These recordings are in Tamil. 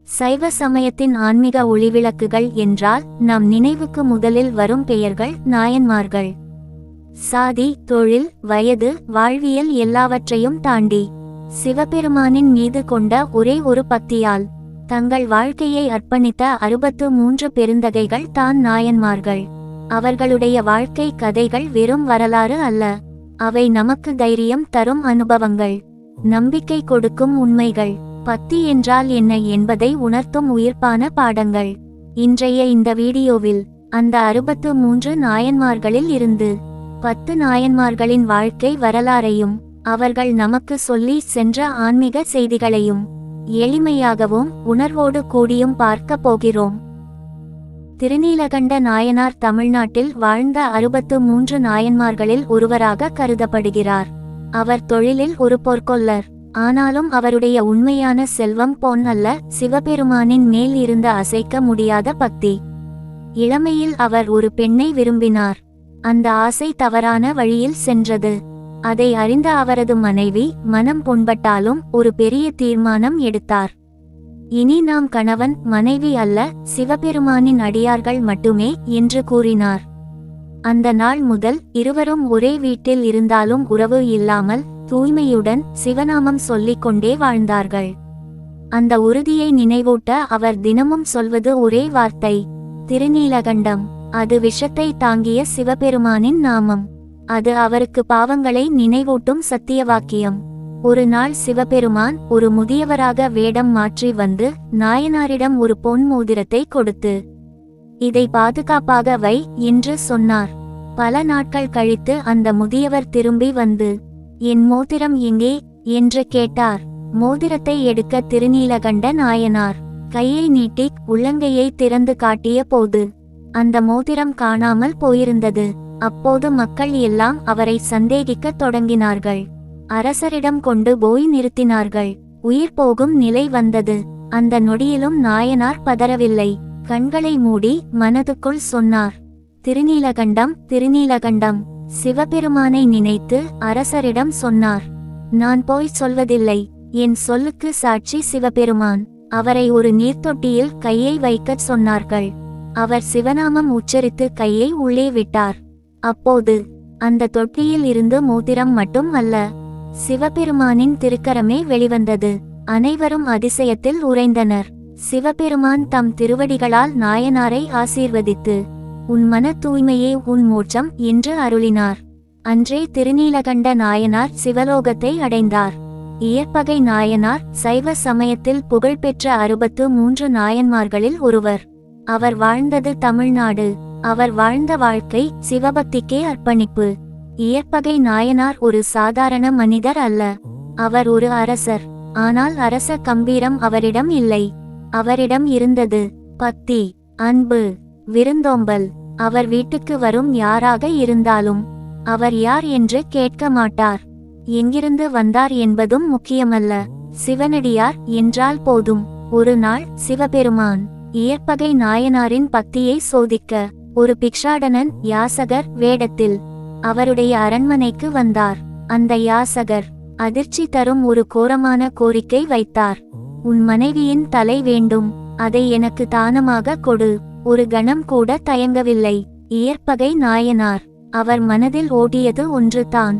சைவ சமயத்தின் ஆன்மீக ஒளிவிளக்குகள் என்றால் நம் நினைவுக்கு முதலில் வரும் பெயர்கள் நாயன்மார்கள். சாதி, தொழில், வயது, வாழ்வியல் எல்லாவற்றையும் தாண்டி சிவபெருமானின் மீது கொண்ட ஒரே ஒரு பக்தியால் தங்கள் வாழ்க்கையை அர்ப்பணித்த 63 பெருந்தகைகள் தான் நாயன்மார்கள். அவர்களுடைய வாழ்க்கை கதைகள் வெறும் வரலாறு அல்ல, அவை நமக்கு தைரியம் தரும் அனுபவங்கள், நம்பிக்கை கொடுக்கும் உண்மைகள், பக்தி என்றால் என்ன என்பதை உணர்த்தும் உயிர்ப்பான பாடங்கள். இன்றைய இந்த வீடியோவில் அந்த 63 நாயன்மார்களில் இருந்து 10 நாயன்மார்களின் வாழ்க்கை வரலாறையும் அவர்கள் நமக்கு சொல்லி சென்ற ஆன்மீக செய்திகளையும் எளிமையாகவும் உணர்வோடு கூடியும் பார்க்க போகிறோம். திருநீலகண்ட நாயனார் தமிழ்நாட்டில் வாழ்ந்த 63 நாயன்மார்களில் ஒருவராக கருதப்படுகிறார். அவர் தொழிலில் ஒரு பொற்கொல்லர். ஆனாலும் அவருடைய உண்மையான செல்வம் பொன் அல்ல, சிவபெருமானின் மேல் இருந்த அசைக்க முடியாத பக்தி. இளமையில் அவர் ஒரு பெண்ணை விரும்பினார். அந்த ஆசை தவறான வழியில் சென்றது. அதை அறிந்த அவரது மனைவி மனம் புண்பட்டாலும் ஒரு பெரிய தீர்மானம் எடுத்தார். இனி நாம் கணவன் மனைவி அல்ல, சிவபெருமானின் அடியார்கள் மட்டுமே என்று கூறினார். அந்த நாள் முதல் இருவரும் ஒரே வீட்டில் இருந்தாலும் உறவு இல்லாமல் தூய்மையுடன் சிவநாமம் சொல்லிக் கொண்டே வாழ்ந்தார்கள். அந்த உறுதியை நினைவூட்ட அவர் தினமும் சொல்வது ஒரே வார்த்தை, திருநீலகண்டம். அது விஷத்தை தாங்கிய சிவபெருமானின் நாமம். அது அவருக்கு பாவங்களை நினைவூட்டும் சத்திய வாக்கியம். ஒரு நாள் சிவபெருமான் ஒரு முதியவராக வேடம் மாற்றி வந்து நாயனாரிடம் ஒரு பொன் மோதிரத்தை கொடுத்து, இதை பாதுகாப்பாக வை என்று சொன்னார். பல நாட்கள் கழித்து அந்த முதியவர் திரும்பி வந்து, என் மோதிரம் எங்கே என்று கேட்டார். மோதிரத்தை எடுக்க திருநீலகண்ட நாயனார் கையை நீட்டி உள்ளங்கையை திறந்து காட்டிய போது அந்த மோதிரம் காணாமல் போயிருந்தது. அப்போது மக்கள் எல்லாம் அவரை சந்தேகிக்க தொடங்கினார்கள். அரசரிடம் கொண்டு போய் நிறுத்தினார்கள். உயிர் போகும் நிலை வந்தது. அந்த நொடியிலும் நாயனார் பதறவில்லை. கண்களை மூடி மனதுக்குள் சொன்னார், திருநீலகண்டம், திருநீலகண்டம். சிவபெருமானை நினைத்து அரசரிடம் சொன்னார், நான் போய் சொல்வதில்லை, என் சொல்லுக்கு சாட்சி சிவபெருமான். அவரை ஒரு நீர்த்தொட்டியில் கையை வைக்கச் சொன்னார்கள். அவர் சிவநாமம் உச்சரித்து கையை உள்ளே விட்டார். அப்போது அந்த தொட்டியில் இருந்து மோதிரம் மட்டும் அல்ல, சிவபெருமானின் திருக்கரமே வெளிவந்தது. அனைவரும் அதிசயத்தில் உறைந்தனர். சிவபெருமான் தம் திருவடிகளால் நாயனாரை ஆசீர்வதித்து, உன் மன தூய்மையே உன் மோட்சம் என்று அருளினார். அன்றே திருநீலகண்ட நாயனார் சிவலோகத்தை அடைந்தார். இயற்பகை நாயனார் சைவ சமயத்தில் புகழ்பெற்ற 63 நாயன்மார்களில் ஒருவர். அவர் வாழ்ந்தது தமிழ்நாடு. அவர் வாழ்ந்த வாழ்க்கை சிவபக்திக்கே அர்ப்பணிப்பு. இயற்பகை நாயனார் ஒரு சாதாரண மனிதர் அல்ல, அவர் ஒரு அரசர். ஆனால் அரச கம்பீரம் அவரிடம் இல்லை. அவரிடம் இருந்தது பக்தி, அன்பு, விருந்தோம்பல். அவர் வீட்டுக்கு வரும் யாராக இருந்தாலும் அவர் யார் என்று கேட்க மாட்டார். எங்கிருந்து வந்தார் என்பதும் முக்கியமல்ல, சிவனடியார் என்றால் போதும். ஒரு நாள் சிவபெருமான் இயற்பகை நாயனாரின் பக்தியை சோதிக்க ஒரு பிக்ஷாடனன் யாசகர் வேடத்தில் அவருடைய அரண்மனைக்கு வந்தார். அந்த யாசகர் அதிர்ச்சி தரும் ஒரு கோரமான கோரிக்கை வைத்தார். உன் மனைவியின் தலை வேண்டும், அதை எனக்கு தானமாக கொடு. ஒரு கணம் கூட தயங்கவில்லை இயற்பகை நாயனார். அவர் மனதில் ஓடியது ஒன்று தான்,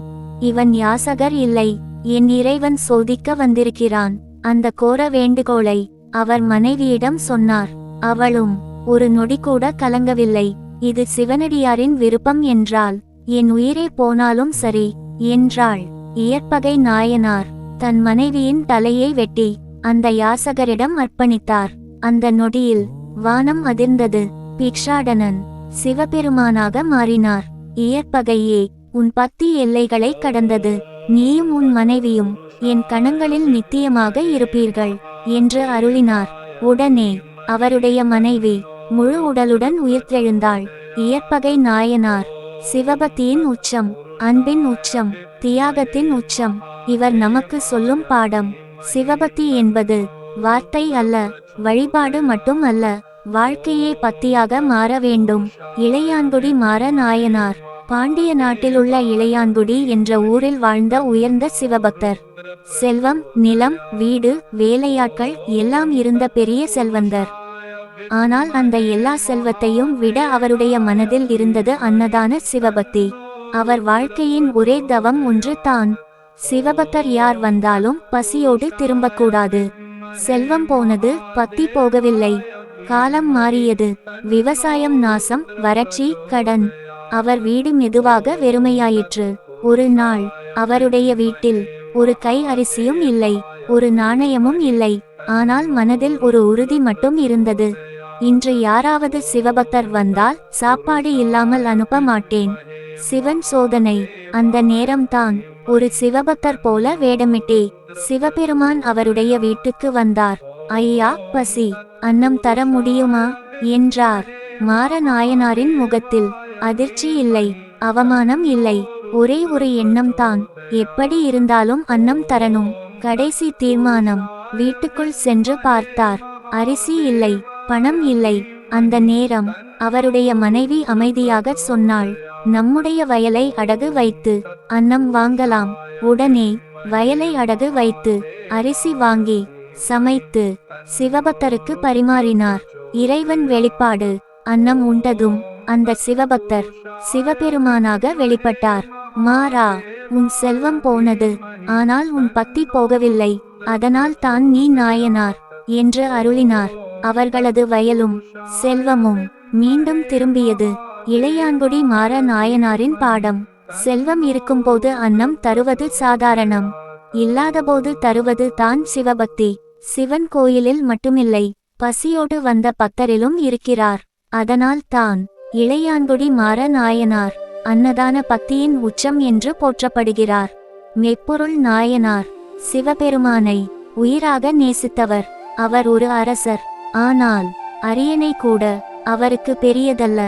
இவன் யாசகர் இல்லை, என் இறைவன் சோதிக்க வந்திருக்கிறான். அந்த கோர வேண்டுகோளை அவர் மனைவியிடம் சொன்னார். அவளும் ஒரு நொடி கூட கலங்கவில்லை. இது சிவனடியாரின் விருப்பம் என்றால் என் உயிரே போனாலும் சரி என்றாள். இயற்பகை நாயனார் தன் மனைவியின் தலையை வெட்டி அந்த யாசகரிடம் அர்ப்பணித்தார். அந்த நொடியில் வானம் அதிர்ந்தது. பிக்ஷாடனன் சிவபெருமானாக மாறினார். இயற்பகையே, உன் பக்தி எல்லைகளை கடந்தது. நீயும் உன் மனைவியும் என் கணங்களில் நித்தியமாக இருப்பீர்கள் என்று அருளினார். உடனே அவருடைய மனைவி முழு உடலுடன் உயிர்த்தெழுந்தாள். இயற்பகை நாயனார் சிவபக்தியின் உச்சம், அன்பின் உச்சம், தியாகத்தின் உச்சம். இவர் நமக்கு சொல்லும் பாடம், சிவபக்தி என்பது வார்த்தை அல்ல, வழிபாடு மட்டும் அல்ல, வாழ்க்கையே பக்தியாக மாற வேண்டும். இளையான்குடி மாற நாயனார் பாண்டிய நாட்டிலுள்ள இளையான்குடி என்ற ஊரில் வாழ்ந்த உயர்ந்த சிவபக்தர். செல்வம், நிலம், வீடு, வேலையாட்கள் எல்லாம் இருந்த பெரிய செல்வந்தர். ஆனால் அந்த எல்லா செல்வத்தையும் விட அவருடைய மனதில் இருந்தது அன்னதான சிவபக்தி. அவர் வாழ்க்கையின் ஒரே தவம் ஒன்று தான். சிவபக்தர் யார் வந்தாலும் பசியோடு திரும்பக்கூடாது. செல்வம் போனது, பக்தி போகவில்லை. காலம் மாறியது. விவசாயம் நாசம், வறட்சி, கடன். அவர் வீடு மெதுவாக வெறுமையாயிற்று. ஒரு நாள் அவருடைய வீட்டில் ஒரு கை அரிசியும் இல்லை, ஒரு நாணயமும் இல்லை. ஆனால் மனதில் ஒரு உறுதி மட்டும் இருந்தது. இன்று யாராவது சிவபக்தர் வந்தால் சாப்பாடு இல்லாமல் அனுப்ப மாட்டேன். சிவன் சோதனை. அந்த நேரம்தான் ஒரு சிவபக்தர் போல வேடமிட்டே சிவபெருமான் அவருடைய வீட்டுக்கு வந்தார். ஐயா, பசி, அன்னம் தர முடியுமா என்றார். மாற நாயனாரின் முகத்தில் அதிர்ச்சி இல்லை, அவமானம் இல்லை, ஒரே ஒரு எண்ணம் தான். எப்படி இருந்தாலும் அன்னம் தரணும். கடைசி தீர்மானம். வீட்டுக்குள் சென்று பார்த்தார். அரிசி இல்லை, பணம் இல்லை. அந்த நேரம் அவருடைய மனைவி அமைதியாக சொன்னாள், நம்முடைய வயலை அடகு வைத்து அன்னம் வாங்கலாம். உடனே வயலை அடகு வைத்து அரிசி வாங்கி சமைத்து சிவபக்தருக்கு பரிமாறினார். இறைவன் வெளிப்பாடு. அன்னம் உண்டதும் அந்த சிவபக்தர் சிவபெருமானாக வெளிப்பட்டார். மாறா, உன் செல்வம் போனது, ஆனால் உன் பக்தி போகவில்லை. அதனால் தான் நீ நாயனார் என்று அருளினார். அவர்களது வயலும் செல்வமும் மீண்டும் திரும்பியது. இளையான்குடி மாற நாயனாரின் பாடம். செல்வம் இருக்கும்போது அன்னம் தருவது சாதாரணம், இல்லாதபோது தருவது தான் சிவபக்தி. சிவன் கோயிலில் மட்டுமில்லை, பசியோடு வந்த பக்தரிலும் இருக்கிறார். அதனால் தான் இளையான்குடி மாற நாயனார் அன்னதான பக்தியின் உச்சம் என்று போற்றப்படுகிறார். மெய்ப்பொருள் நாயனார் சிவபெருமானை உயிராக நேசித்தவர். அவர் ஒரு அரசர். ஆனால் அரியணை கூட அவருக்கு பெரியதல்ல.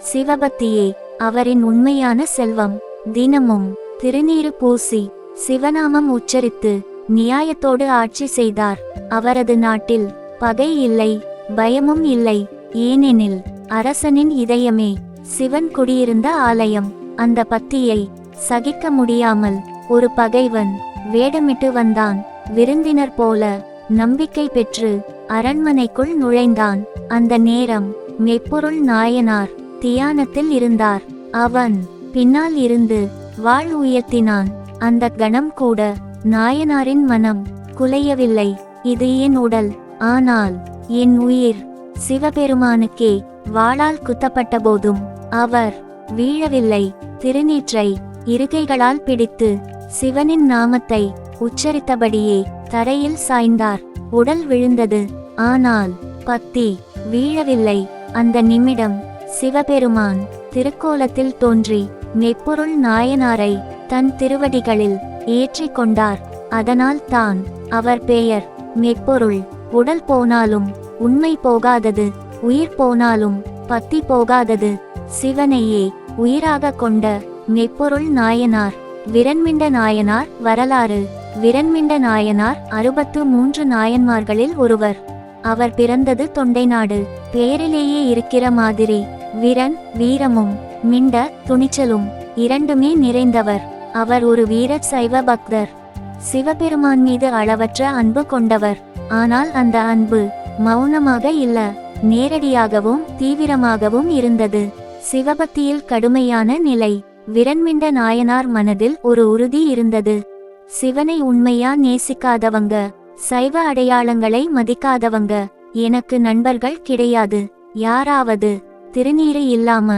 சிவபக்தியே அவரின் உண்மையான செல்வம். தினமும் திருநீறு பூசி சிவநாமம் உச்சரித்து நியாயத்தோடு ஆட்சி செய்தார். அவரது நாட்டில் பகை இல்லை, பயமும் இல்லை. ஏனெனில் அரசனின் இதயமே சிவன் குடியிருந்த ஆலயம். அந்த பக்தியை சகிக்க முடியாமல் ஒரு பகைவன் வேடமிட்டு வந்தான். விருந்தினர் போல நம்பிக்கை பெற்று அரண்மனைக்குள் நுழைந்தான். அந்த நேரம் மெய்ப்பொருள் நாயனார் தியானத்தில் இருந்தார். அவன் பின்னால் இருந்து வாள் உயர்த்தினான். அந்த கணம் கூட நாயனாரின் மனம் குலையவில்லை. இது என் உடல், ஆனால் என் உயிர். சிவபெருமானுக்கே வாளால் குத்தப்பட்ட போதும் அவர் வீழவில்லை. திருநீற்றை இருகைகளால் பிடித்து சிவனின் நாமத்தை உச்சரித்தபடியே தரையில் சாய்ந்தார். உடல் விழுந்தது, ஆனால் பக்தி வீழவில்லை. அந்த நிமிடம் சிவபெருமான் திருக்கோலத்தில் தோன்றி மெய்ப்பொருள் நாயனாரை தன் திருவடிகளில் ஏற்றிக் கொண்டார். அதனால் தான் அவர் பெயர் மெய்ப்பொருள். உடல் போனாலும் உண்மை போகாதது, உயிர் போனாலும் பக்தி போகாதது. சிவனையே உயிராக கொண்ட மெய்ப்பொருள் நாயனார். விரண்மிண்ட நாயனார் வரலாறு. விரண்மிண்ட நாயனார் 63 நாயன்மார்களில் ஒருவர். அவர் பிறந்தது தொண்டைநாடு. பெயரிலேயே இருக்கிற மாதிரி விரன் வீரமும், மிண்ட துணிச்சலும் இரண்டுமே நிறைந்தவர். அவர் ஒரு வீர சைவ பக்தர். சிவபெருமான் மீது அளவற்ற அன்பு கொண்டவர். ஆனால் அந்த அன்பு மௌனமாக இல்ல, நேரடியாகவும் தீவிரமாகவும் இருந்தது. சிவபக்தியில் கடுமையான நிலை. விரண்மிண்ட நாயனார் மனதில் ஒரு உறுதி இருந்தது. சிவனை உண்மையா நேசிக்காதவங்க, சைவ அடையாளங்களை மதிக்காதவங்க எனக்கு நண்பர்கள் கிடையாது. யாராவது திருநீறு இல்லாம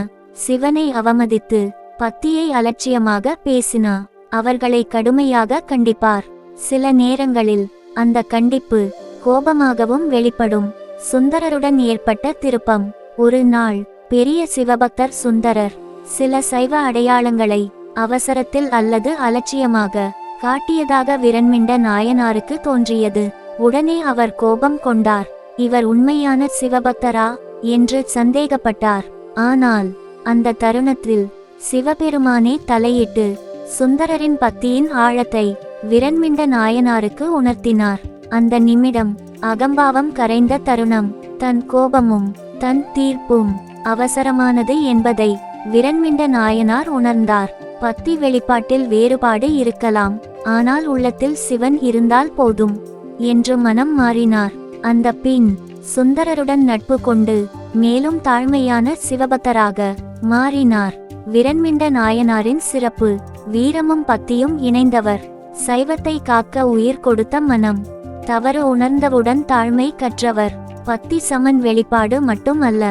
சிவனை அவமதித்து பக்தியை அலட்சியமாக பேசினா அவர்களை கடுமையாக கண்டிப்பார். சில நேரங்களில் அந்த கண்டிப்பு கோபமாகவும் வெளிப்படும். சுந்தரருடன் ஏற்பட்ட திருப்பம். ஒரு நாள் பெரிய சிவபக்தர் சுந்தரர் சில சைவ அடையாளங்களை அவசரத்தில் அல்லது அலட்சியமாக காட்டியதாக விரண்மிண்ட நாயனாருக்கு தோன்றியது. உடனே அவர் கோபம் கொண்டார். இவர் உண்மையான சிவபக்தரா என்று சந்தேகப்பட்டார். ஆனால் அந்த தருணத்தில் சிவபெருமானே தலையிட்டு சுந்தரரின் பக்தியின் ஆழத்தை விரண்மிண்ட நாயனாருக்கு உணர்த்தினார். அந்த நிமிடம் அகம்பாவம் கரைந்த தருணம். தன் கோபமும் தன் தீர்ப்பும் அவசரமானது என்பதை விரண்மிண்ட நாயனார் உணர்ந்தார். பத்தி வெளிப்பாட்டில் வேறுபாடு இருக்கலாம், ஆனால் உள்ளத்தில் சிவன் இருந்தால் போதும் என்று மனம் மாறினார். அந்த பின் சுந்தரருடன் நட்பு கொண்டு மேலும் தாழ்மையான சிவபக்தராக மாறினார். விரண்மிண்ட நாயனாரின் சிறப்பு: வீரமும் பத்தியும் இணைந்தவர், சைவத்தை காக்க உயிர் கொடுத்த மனம், தவறு உணர்ந்தவுடன் தாழ்மை கற்றவர், பத்தி சமன் வெளிப்பாடு மட்டும் அல்ல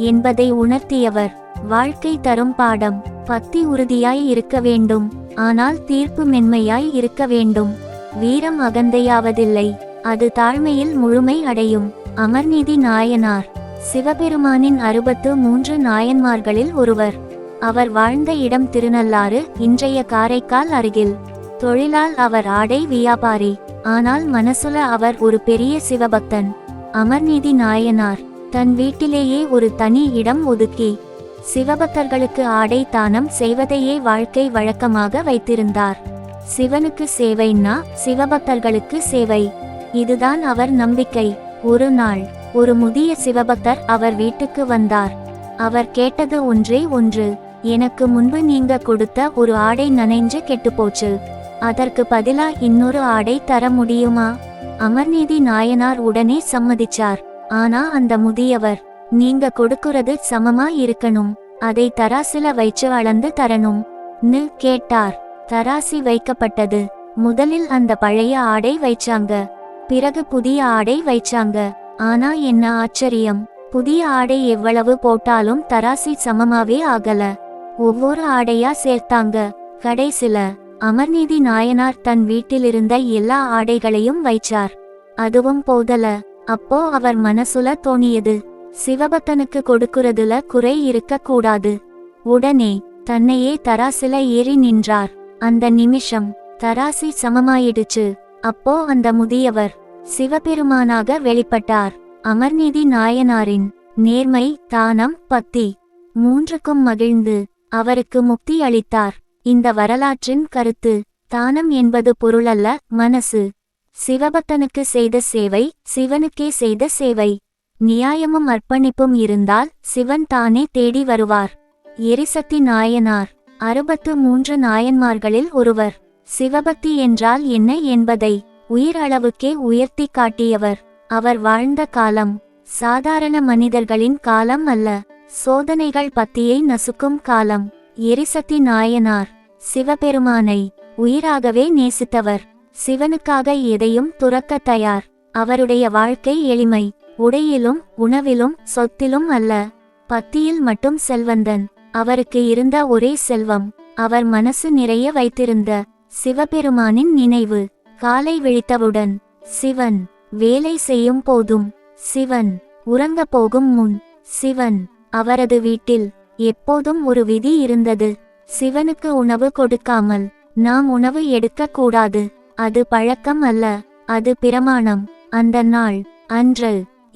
என்பதை உணர்த்தியவர், வாழ்க்கை தரும் பாடம். பத்தி உறுதியாய் இருக்க வேண்டும், ஆனால் தீர்ப்பு மென்மையாய் இருக்க வேண்டும். வீரம் அகந்தையாவதில்லை, அது தாழ்மையில் முழுமை அடையும். அமர்நீதி நாயனார் சிவபெருமானின் 63 நாயன்மார்களில் ஒருவர். அவர் வாழ்ந்த இடம் திருநள்ளாறு, இன்றைய காரைக்கால் அருகில். தொழிலால் அவர் ஆடை வியாபாரி, ஆனால் மனசுல அவர் ஒரு பெரிய சிவபக்தன். அமர்நீதி நாயனார் தன் வீட்டிலேயே ஒரு தனி இடம் ஒதுக்கி சிவபக்தர்களுக்கு ஆடை தானம் செய்வதையே வாழ்க்கை வழக்கமாக வைத்திருந்தார். சிவனுக்கு சேவைன்னா சிவபக்தர்களுக்கு சேவை, இதுதான் அவர் நம்பிக்கை. ஒரு நாள் ஒரு முதிய சிவபக்தர் அவர் வீட்டுக்கு வந்தார். அவர் கேட்டது ஒன்றே ஒன்று: எனக்கு முன்பு நீங்க கொடுத்த ஒரு ஆடை நனைஞ்சு கெட்டுப்போச்சு, அதற்கு பதிலா இன்னொரு ஆடை தர முடியுமா? அமர்நீதி நாயனார் உடனே சம்மதிச்சார். ஆனா அந்த முதியவர், நீங்க கொடுக்குறது சமமா இருக்கணும், அதை தராசில வைச்சு அளந்து தரணும் னு கேட்டார். தராசி வைக்கப்பட்டது. முதலில் அந்த பழைய ஆடை வைச்சாங்க, பிறகு புதிய ஆடை வைச்சாங்க. ஆனா என்ன ஆச்சரியம், புதிய ஆடை எவ்வளவு போட்டாலும் தராசி சமமாவே ஆகல. ஒவ்வொரு ஆடையா சேர்த்தாங்க. கடைசில அமர்நீதி நாயனார் தன் வீட்டிலிருந்த எல்லா ஆடைகளையும் வைச்சார். அதுவும் போதல. அப்போ அவர் மனசுல தோணியது, சிவபக்தனுக்கு கொடுக்குறதுல குறை இருக்க கூடாது. உடனே தன்னையே தராசில ஏறி நின்றார். அந்த நிமிஷம் தராசி சமமாயிடுச்சு. அப்போ அந்த முதியவர் சிவபெருமானாக வெளிப்பட்டார். அமர்நீதி நாயனாரின் நேர்மை, தானம், பத்தி மூன்றுக்கும் மகிழ்ந்து அவருக்கு முக்தி அளித்தார். இந்த வரலாற்றின் கருத்து: தானம் என்பது பொருளல்ல, மனசு. சிவபக்தனுக்கு செய்த சேவை சிவனுக்கே செய்த சேவை. நியாயமும் அர்ப்பணிப்பும் இருந்தால் சிவன் தானே தேடி வருவார். எரிசக்தி நாயனார் 63 நாயன்மார்களில் ஒருவர். சிவபக்தி என்றால் என்ன என்பதை உயிர் அளவுக்கே உயர்த்தி காட்டியவர். அவர் வாழ்ந்த காலம் சாதாரண மனிதர்களின் காலம் அல்ல, சோதனைகள் பத்தியை நசுக்கும் காலம். எரிசக்தி நாயனார் சிவபெருமானை உயிராகவே நேசித்தவர். சிவனுக்காக எதையும் துறக்க தயார். அவருடைய வாழ்க்கை எளிமை, உடையிலும் உணவிலும் சொத்திலும் அல்ல, பத்தியில் மட்டும் செல்வந்தன். அவருக்கு இருந்த ஒரே செல்வம் அவர் மனசு நிறைய வைத்திருந்த சிவபெருமானின் நினைவு. காலை விழித்தவுடன் சிவன், வேலை செய்யும் போதும் சிவன், உறங்க போகும் முன் சிவன். அவரது வீட்டில் எப்போதும் ஒரு விதி இருந்தது: சிவனுக்கு உணவு கொடுக்காமல் நாம் உணவு எடுக்க கூடாது. அது பழக்கம் அல்ல, அது பிரமாணம். அந்த நாள் அன்று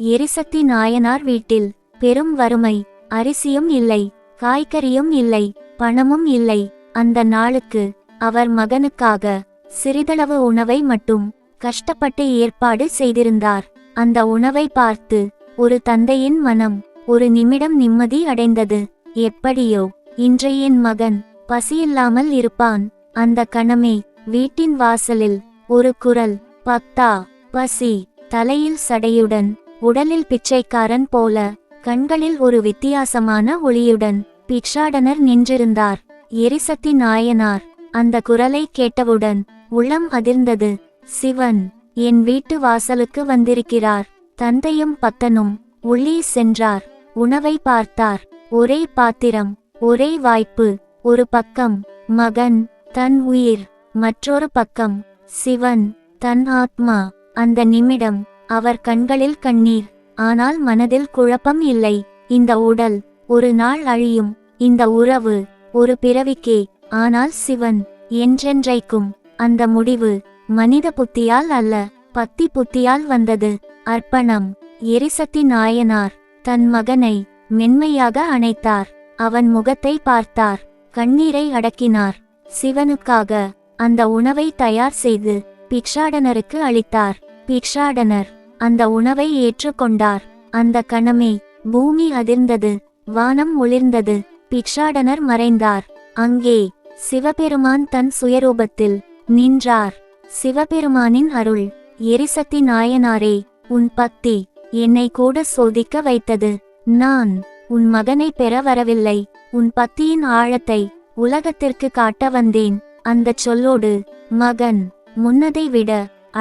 எரிசக்தி நாயனார் வீட்டில் பெரும் வறுமை. அரிசியும் இல்லை, காய்கறியும் இல்லை, பணமும் இல்லை. அந்த நாளுக்கு அவர் மகனுக்காக சிறிதளவு உணவை மட்டும் கஷ்டப்பட்டு ஏற்பாடு செய்திருந்தார். அந்த உணவை பார்த்து ஒரு தந்தையின் மனம் ஒரு நிமிடம் நிம்மதி அடைந்தது. எப்படியோ இன்று என் மகன் பசியில்லாமல் இருப்பான். அந்த கணமே வீட்டின் வாசலில் ஒரு குரல்: பக்தா, பசி. தலையில் சடையுடன், உடலில் பிச்சைக்காரன் போல, கண்களில் ஒரு வித்தியாசமான ஒளியுடன் பிக்ஷாடனர் நின்றிருந்தார். எரிசக்தி நாயனார் அந்த குரலை கேட்டவுடன் உள்ளம் அதிர்ந்தது. சிவன் என் வீட்டு வாசலுக்கு வந்திருக்கிறார். தந்தையும் பக்தனும் உள்ளே சென்றார். உணவை பார்த்தார். ஒரே பாத்திரம், ஒரே வாய்ப்பு. ஒரு பக்கம் மகன், தன் உயிர்; மற்றொரு பக்கம் சிவன், தன் ஆத்மா. அந்த நிமிடம் அவர் கண்களில் கண்ணீர், ஆனால் மனதில் குழப்பம் இல்லை. இந்த உடல் ஒரு நாள் அழியும், இந்த உறவு ஒரு பிறவிக்கே, ஆனால் சிவன் என்றென்றைக்கும். அந்த முடிவு மனித புத்தியால் அல்ல, பக்தி புத்தியால் வந்தது. அர்ப்பணம். எரிசக்தி நாயனார் தன் மகனை மென்மையாக அணைத்தார். அவன் முகத்தை பார்த்தார். கண்ணீரை அடக்கினார். சிவனுக்காக அந்த உணவை தயார் செய்து பிக்ஷாடனருக்கு அளித்தார். பிக்ஷாடனர் அந்த உணவை ஏற்றுக்கொண்டார். அந்த கணமே பூமி அதிர்ந்தது, வானம் ஒளிர்ந்தது. பிக்ஷாடனர் மறைந்தார். அங்கே சிவபெருமான் தன் சுயரூபத்தில் நின்றார். சிவபெருமானின் அருள். எரிசக்தி நாயனாரே, உன் பக்தி என்னை கூட சோதிக்க வைத்தது. நான் உன் மகனை பெற வரவில்லை, உன் பக்தியின் ஆழத்தை உலகத்திற்கு காட்ட வந்தேன். அந்தச் சொல்லோடு மகன் முன்னதை விட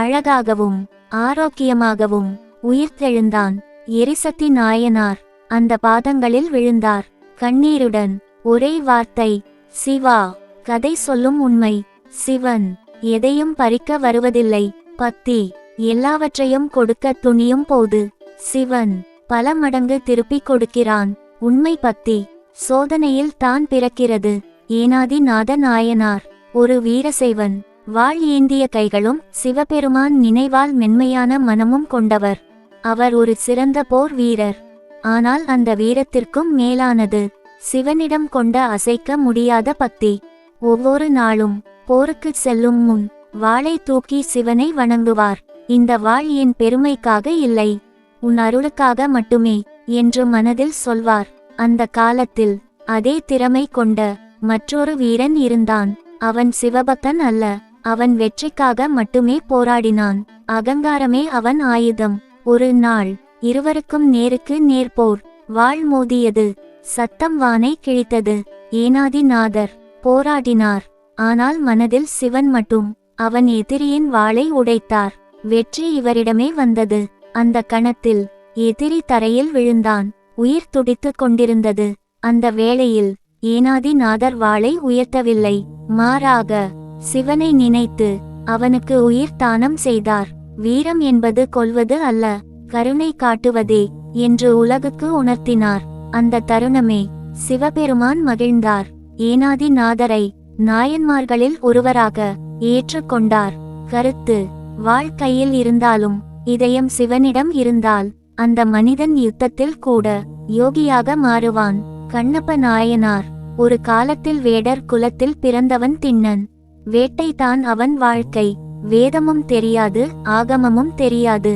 அழகாகவும் ஆரோக்கியமாகவும் உயிர்த்தெழுந்தான். எரிசக்தி நாயனார் அந்த பாதங்களில் விழுந்தார். கண்ணீருடன் ஒரே வார்த்தை, சிவா. கதை சொல்லும் உண்மை. சிவன் எதையும் பறிக்க வருவதில்லை. பக்தி எல்லாவற்றையும் கொடுக்க துணியும் போது சிவன் பல மடங்கு திருப்பிக் கொடுக்கிறான். உண்மை பக்தி சோதனையில் தான் பிறக்கிறது. ஏனாதிநாத நாயனார் ஒரு வீரசைவன். வாள் ஏந்திய கைகளும் சிவபெருமான் நினைவால் மென்மையான மனமும் கொண்டவர். அவர் ஒரு சிறந்த போர் வீரர். ஆனால் அந்த வீரத்திற்கும் மேலானது சிவனிடம் கொண்ட அசைக்க முடியாத பக்தி. ஒவ்வொரு நாளும் போருக்கு செல்லும் முன் வாளை தூக்கி சிவனை வணங்குவார். இந்த வாள் என் பெருமைக்காக இல்லை, உன் அருளுக்காக மட்டுமே என்று மனதில் சொல்வார். அந்த காலத்தில் அதே திறமை கொண்ட மற்றொரு வீரன் இருந்தான். அவன் சிவபக்தன் அல்ல. அவன் வெற்றிக்காக மட்டுமே போராடினான். அகங்காரமே அவன் ஆயுதம். ஒரு நாள் இருவருக்கும் நேருக்கு நேர் போர். வாள் மோதியது. சத்தம் வானை கிழித்தது. ஏனாதிநாதர் போராடினார். ஆனால் மனதில் சிவன் மட்டும். அவன் எதிரியின் வாளை உடைத்தார். வெற்றி இவரிடமே வந்தது. அந்த கணத்தில் எதிரி தரையில் விழுந்தான். உயிர் துடித்துக் கொண்டிருந்தது. அந்த வேளையில் ஏனாதிநாதர் வாளை உயர்த்தவில்லை. மாறாக சிவனை நினைத்து அவனுக்கு உயிர் தானம் செய்தார். வீரம் என்பது கொல்வது அல்ல, கருணை காட்டுவதே என்று உலகுக்கு உணர்த்தினார். அந்த தருணமே சிவபெருமான் மகிழ்ந்தார். ஏனாதிநாதரை நாயன்மார்களில் ஒருவராக ஏற்றுக்கொண்டார். கருத்து: வாள் கையில் இருந்தாலும் இதயம் சிவனிடம் இருந்தால் அந்த மனிதன் யுத்தத்தில் கூட யோகியாக மாறுவான். கண்ணப்ப நாயனார் ஒரு காலத்தில் வேடர் குலத்தில் பிறந்தவன். திண்ணன். வேட்டை தான் அவன் வாழ்க்கை. வேதமும் தெரியாது, ஆகமமும் தெரியாது.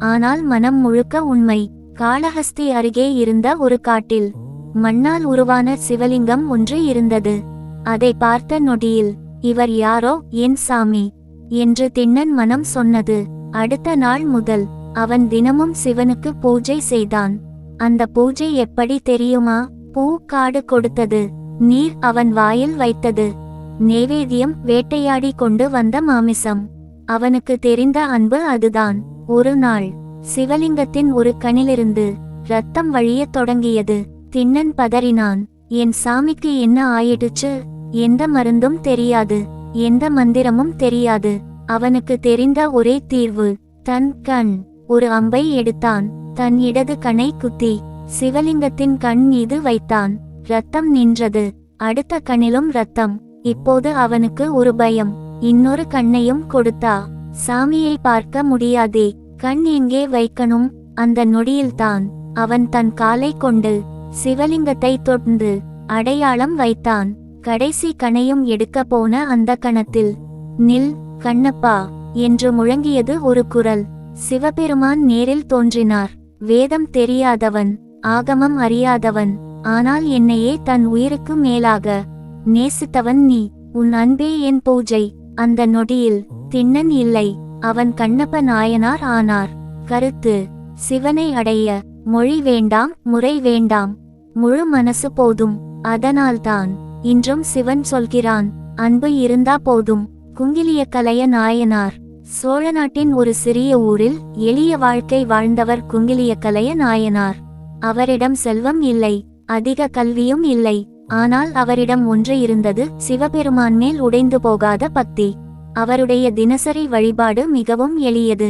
ஆனால் மனம் முழுக்க உண்மை. காளஹஸ்தி அருகே இருந்த ஒரு காட்டில் மண்ணால் உருவான சிவலிங்கம் ஒன்று இருந்தது. அதை பார்த்த நொடியில், இவர் யாரோ, என் சாமி என்று திண்ணன் மனம் சொன்னது. அடுத்த நாள் முதல் அவன் தினமும் சிவனுக்கு பூஜை செய்தான். அந்த பூஜை எப்படி தெரியுமா? பூ காடு கொடுத்தது, நீர் அவன் வாயில் வைத்தது, நைவேத்தியம் வேட்டையாடி கொண்டு வந்த மாமிசம். அவனுக்கு தெரிந்த அன்பு அதுதான். ஒரு நாள் சிவலிங்கத்தின் ஒரு கண்ணிலிருந்து இரத்தம் வழியத் தொடங்கியது. திண்ணன் பதறினான். என் சாமிக்கு என்ன ஆயிடுச்சு? எந்த மருந்தும் தெரியாது, எந்த மந்திரமும் தெரியாது. அவனுக்கு தெரிந்த ஒரே தீர்வு, தன் கண். ஒரு அம்பை எடுத்தான். தன் இடது கண்ணை குத்தி சிவலிங்கத்தின் கண் மீது வைத்தான். இரத்தம் நின்றது. அடுத்த கண்ணிலும் இரத்தம். இப்போது அவனுக்கு ஒரு பயம். இன்னொரு கண்ணையும் கொடுத்தா சாமியை பார்க்க முடியாதே, கண் எங்கே வைக்கணும்? அந்த நொடியில்தான் அவன் தன் காலை கொண்டு சிவலிங்கத்தை தொட்டு அடையாளம் வைத்தான். கடைசி கணையும் எடுக்க போன அந்த கணத்தில், நில் கண்ணப்பா என்று முழங்கியது ஒரு குரல். சிவபெருமான் நேரில் தோன்றினார். வேதம் தெரியாதவன், ஆகமம் அறியாதவன், ஆனால் என்னையே தன் உயிருக்கு மேலாக நேசித்தவன் நீ. உன் அன்பே என் பூஜை. அந்த நொடியில் திண்ணன் இல்லை, அவன் கண்ணப்ப நாயனார் ஆனார். கருத்து: சிவனை அடைய மொழி வேண்டாம், முறை வேண்டாம், முழு மனசு போதும். அதனால்தான் இன்றும் சிவன் சொல்கிறான், அன்பு இருந்தா போதும். குங்கிலியக்கலைய நாயனார் சோழ நாட்டின் ஒரு சிறிய ஊரில் எளிய வாழ்க்கை வாழ்ந்தவர் குங்கிலியக்கலைய நாயனார். அவரிடம் செல்வம் இல்லை, அதிக கல்வியும் இல்லை. ஆனால் அவரிடம் ஒன்று இருந்தது, சிவபெருமான் மேல் உடைந்து போகாத பக்தி. அவருடைய தினசரி வழிபாடு மிகவும் எளியது.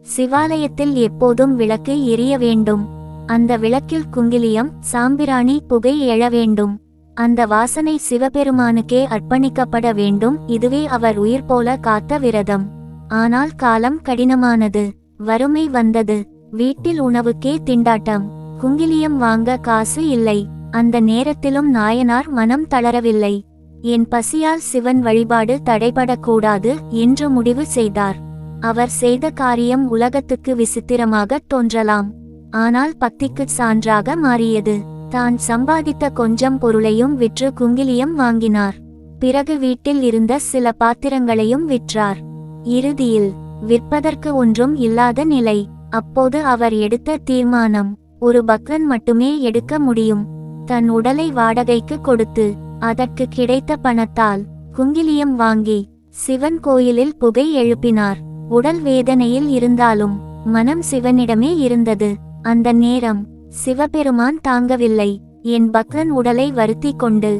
சிவாலயத்தில் எப்போதும் விளக்கு எரிய வேண்டும். அந்த விளக்கில் குங்கிலியம், சாம்பிராணி புகை எழ வேண்டும். அந்த வாசனை சிவபெருமானுக்கே அர்ப்பணிக்கப்பட வேண்டும். இதுவே அவர் உயிர் போல காத்த விரதம். ஆனால் காலம் கடினமானது. வறுமை வந்தது. வீட்டில் உணவுக்கே திண்டாட்டம். குங்கிலியம் வாங்க காசு இல்லை. அந்த நேரத்திலும் நாயனார் மனம் தளரவில்லை. என் பசியால் சிவன் வழிபாடு தடைபடக்கூடாது என்று முடிவு செய்தார். அவர் செய்த காரியம் உலகத்துக்கு விசித்திரமாக தோன்றலாம், ஆனால் பக்திக்கு சான்றாக மாறியது. தான் சம்பாதித்த கொஞ்சம் பொருளையும் விற்று குங்கிலியம் வாங்கினார். பிறகு வீட்டில் இருந்த சில பாத்திரங்களையும் விற்றார். இறுதியில் விற்பதற்கு ஒன்றும் இல்லாத நிலை. அப்போது அவர் எடுத்த தீர்மானம், ஒரு பக்ரன் மட்டுமே எடுக்க முடியும். தன் உடலை வாடகைக்கு கொடுத்து அதற்கு கிடைத்த பணத்தால் குங்கிலியம் வாங்கி சிவன் கோயிலில் புகை எழுப்பினார். உடல் வேதனையில் இருந்தாலும் மனம் சிவனிடமே இருந்தது. அந்த நேரம் சிவபெருமான் தாங்கவில்லை. என் பக்ரன் உடலை வருத்தி கொண்டு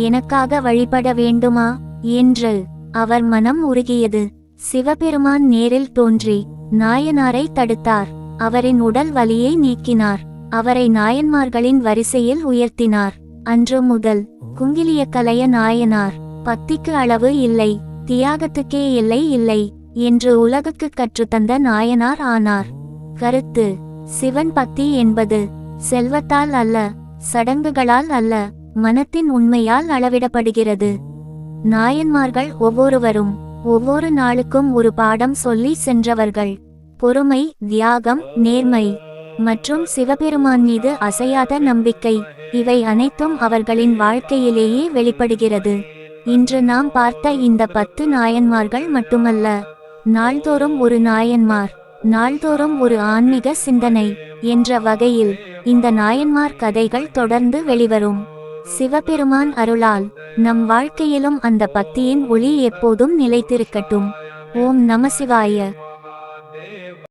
எனக்காக வழிபட வேண்டுமா என்று அவர் மனம் உருகியது. சிவபெருமான் நேரில் தோன்றி நாயனாரை தடுத்தார். அவரின் உடல் வலியை நீக்கினார். அவரை நாயன்மார்களின் வரிசையில் உயர்த்தினார். அன்று முதல் குங்கிலியக்கலைய நாயனார் பக்திக்கு அளவு இல்லை, தியாகத்துக்கே எல்லை இல்லை என்று உலகுக்கு கற்றுத்தந்த நாயனார் ஆனார். கருத்து: சிவன் பக்தி என்பது செல்வத்தால் அல்ல, சடங்குகளால் அல்ல, மனத்தின் உண்மையால் அளவிடப்படுகிறது. நாயன்மார்கள் ஒவ்வொருவரும் ஒவ்வொரு நாளுக்கும் ஒரு பாடம் சொல்லி சென்றவர்கள். பொறுமை, தியாகம், நேர்மை மற்றும் சிவபெருமான் மீது அசையாத நம்பிக்கை, இவை அனைத்தும் அவர்களின் வாழ்க்கையிலேயே வெளிப்படுகிறது. இன்று நாம் பார்த்த இந்த 10 நாயன்மார்கள் மட்டுமல்ல, நாள்தோறும் ஒரு நாயன்மார், நாள்தோறும் ஒரு ஆன்மீக சிந்தனை என்ற வகையில் இந்த நாயன்மார் கதைகள் தொடர்ந்து வெளிவரும். சிவபெருமான் அருளால் நம் வாழ்க்கையிலும் அந்த பக்தியின் ஒளி எப்போதும் நிலைத்திருக்கட்டும். ஓம் நம சிவாய.